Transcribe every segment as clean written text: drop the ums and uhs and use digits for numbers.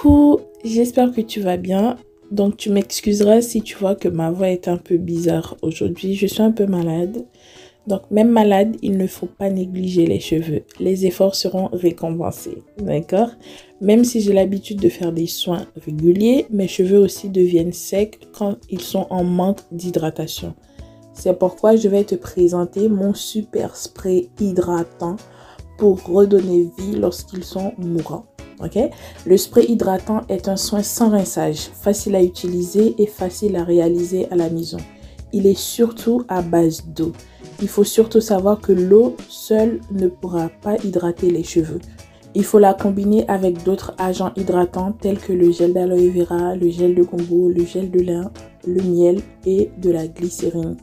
Coucou, j'espère que tu vas bien. Donc tu m'excuseras si tu vois que ma voix est un peu bizarre aujourd'hui. Je suis un peu malade. Donc même malade, il ne faut pas négliger les cheveux. Les efforts seront récompensés, d'accord? Même si j'ai l'habitude de faire des soins réguliers, mes cheveux aussi deviennent secs quand ils sont en manque d'hydratation. C'est pourquoi je vais te présenter mon super spray hydratant pour redonner vie lorsqu'ils sont mourants. Okay? Le spray hydratant est un soin sans rinçage, facile à utiliser et facile à réaliser à la maison. Il est surtout à base d'eau. Il faut surtout savoir que l'eau seule ne pourra pas hydrater les cheveux. Il faut la combiner avec d'autres agents hydratants tels que le gel d'aloe vera, le gel de gombo, le gel de lin, le miel et de la glycérine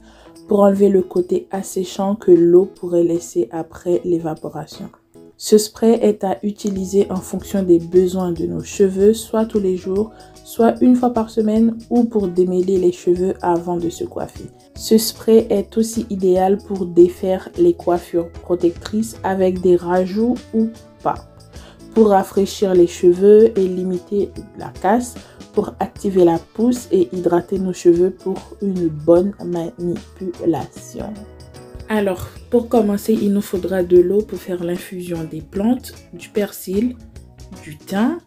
pour enlever le côté asséchant que l'eau pourrait laisser après l'évaporation. Ce spray est à utiliser en fonction des besoins de nos cheveux, soit tous les jours, soit une fois par semaine ou pour démêler les cheveux avant de se coiffer. Ce spray est aussi idéal pour défaire les coiffures protectrices avec des rajouts ou pas, pour rafraîchir les cheveux et limiter la casse, pour activer la pousse et hydrater nos cheveux pour une bonne manipulation. Alors, pour commencer, il nous faudra de l'eau pour faire l'infusion des plantes, du persil, du thym,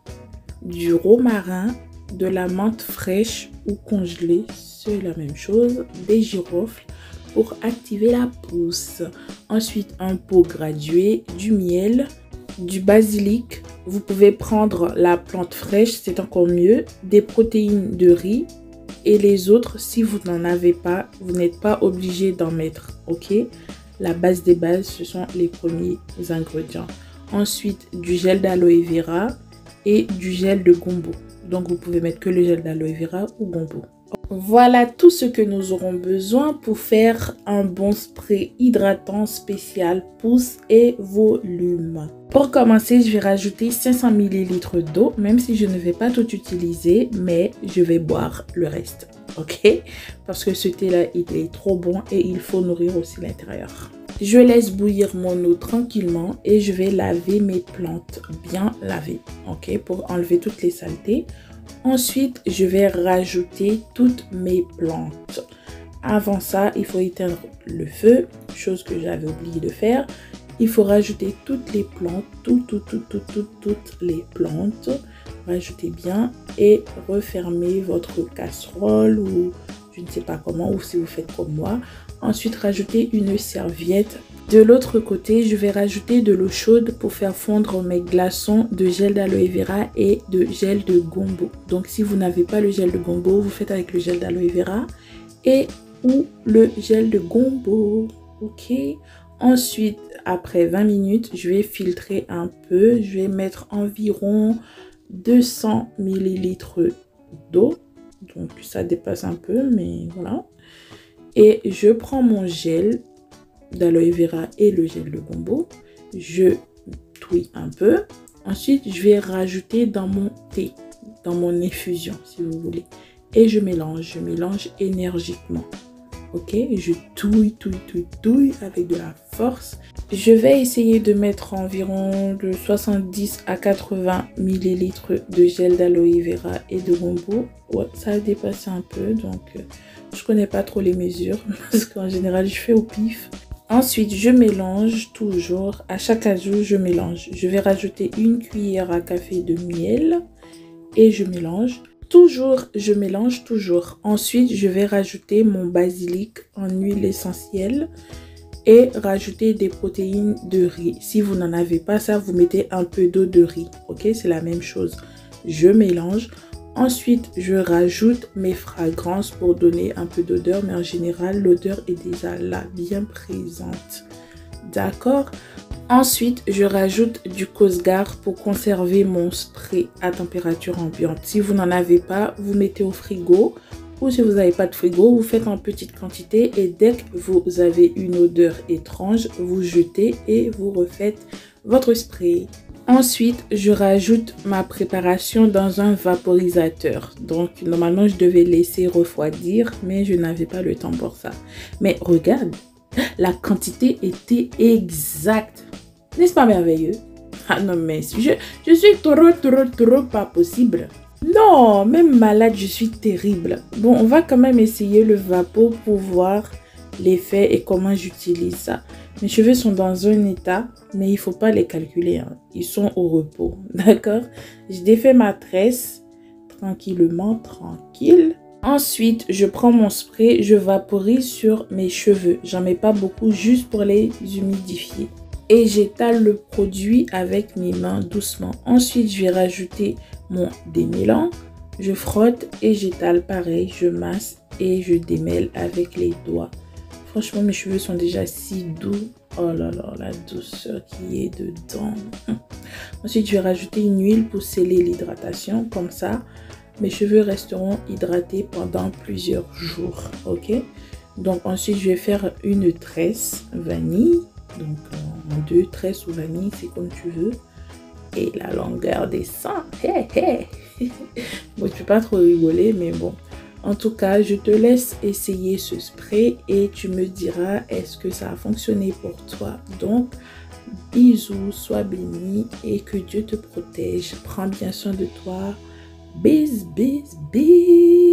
du romarin, de la menthe fraîche ou congelée, c'est la même chose, des girofles pour activer la pousse. Ensuite, un pot gradué, du miel, du basilic. Vous pouvez prendre la plante fraîche, c'est encore mieux, des protéines de riz. Et les autres, si vous n'en avez pas, vous n'êtes pas obligé d'en mettre, ok? La base des bases, ce sont les premiers ingrédients. Ensuite, du gel d'aloe vera et du gel de gombo. Donc, vous pouvez mettre que le gel d'aloe vera ou gombo. Voilà tout ce que nous aurons besoin pour faire un bon spray hydratant spécial pousse et volume. Pour commencer, je vais rajouter 500 ml d'eau, même si je ne vais pas tout utiliser, mais je vais boire le reste, ok? Parce que ce thé-là, il est trop bon et il faut nourrir aussi l'intérieur. Je laisse bouillir mon eau tranquillement et je vais laver mes plantes bien lavées, ok? Pour enlever toutes les saletés. Ensuite, je vais rajouter toutes mes plantes. Avant ça, il faut éteindre le feu, chose que j'avais oublié de faire. Il faut rajouter toutes les plantes, toutes les plantes. Rajoutez bien et refermez votre casserole ou je ne sais pas comment, ou si vous faites comme moi. Ensuite, rajoutez une serviette. De l'autre côté, je vais rajouter de l'eau chaude pour faire fondre mes glaçons de gel d'aloe vera et de gel de gombo. Donc, si vous n'avez pas le gel de gombo, vous faites avec le gel d'aloe vera et ou le gel de gombo. Ok. Ensuite, après 20 minutes, je vais filtrer un peu. Je vais mettre environ 200 ml d'eau. Donc, ça dépasse un peu, mais voilà. Et je prends mon gel d'aloe vera et le gel de gombo. Je touille un peu. Ensuite, je vais rajouter dans mon thé, dans mon infusion, si vous voulez. Et je mélange énergiquement. Ok, je touille avec de la force. Je vais essayer de mettre environ de 70 à 80 ml de gel d'aloe vera et de gombo. Ouais, ça a dépassé un peu, donc je connais pas trop les mesures parce qu'en général, je fais au pif. Ensuite, je mélange toujours. À chaque ajout, je mélange. Je vais rajouter une cuillère à café de miel et je mélange. Toujours, je mélange toujours. Ensuite, je vais rajouter mon basilic en huile essentielle et rajouter des protéines de riz. Si vous n'en avez pas ça, vous mettez un peu d'eau de riz. Ok, c'est la même chose. Je mélange. Ensuite, je rajoute mes fragrances pour donner un peu d'odeur, mais en général, l'odeur est déjà là, bien présente. D'accord? Ensuite, je rajoute du Cosgar pour conserver mon spray à température ambiante. Si vous n'en avez pas, vous mettez au frigo. Ou si vous n'avez pas de frigo, vous faites en petite quantité. Et dès que vous avez une odeur étrange, vous jetez et vous refaites votre spray. Ensuite, je rajoute ma préparation dans un vaporisateur. Donc, normalement, je devais laisser refroidir, mais je n'avais pas le temps pour ça. Mais regarde, la quantité était exacte. N'est-ce pas merveilleux? Ah non, mais je suis trop pas possible. Non, même malade, je suis terrible. Bon, on va quand même essayer le Vapo pour voir l'effet et comment j'utilise ça. Mes cheveux sont dans un état, mais il faut pas les calculer, hein. Ils sont au repos, d'accord? Je défais ma tresse tranquillement, tranquille. Ensuite, je prends mon spray, je vaporise sur mes cheveux. J'en mets pas beaucoup, juste pour les humidifier. Et j'étale le produit avec mes mains doucement. Ensuite, je vais rajouter mon démêlant. Je frotte et j'étale pareil. Je masse et je démêle avec les doigts. Franchement, mes cheveux sont déjà si doux. Oh là là, la douceur qui est dedans. Ensuite, je vais rajouter une huile pour sceller l'hydratation. Comme ça, mes cheveux resteront hydratés pendant plusieurs jours. Ok? Donc, ensuite, je vais faire une tresse vanille. Donc, en 2 tresses ou vanille, c'est comme tu veux. Et la longueur descend. Hey, hey. Bon, tu peux pas trop rigoler, mais bon. En tout cas, je te laisse essayer ce spray et tu me diras est-ce que ça a fonctionné pour toi. Donc, bisous, sois béni et que Dieu te protège. Prends bien soin de toi. Bis, bis, bis.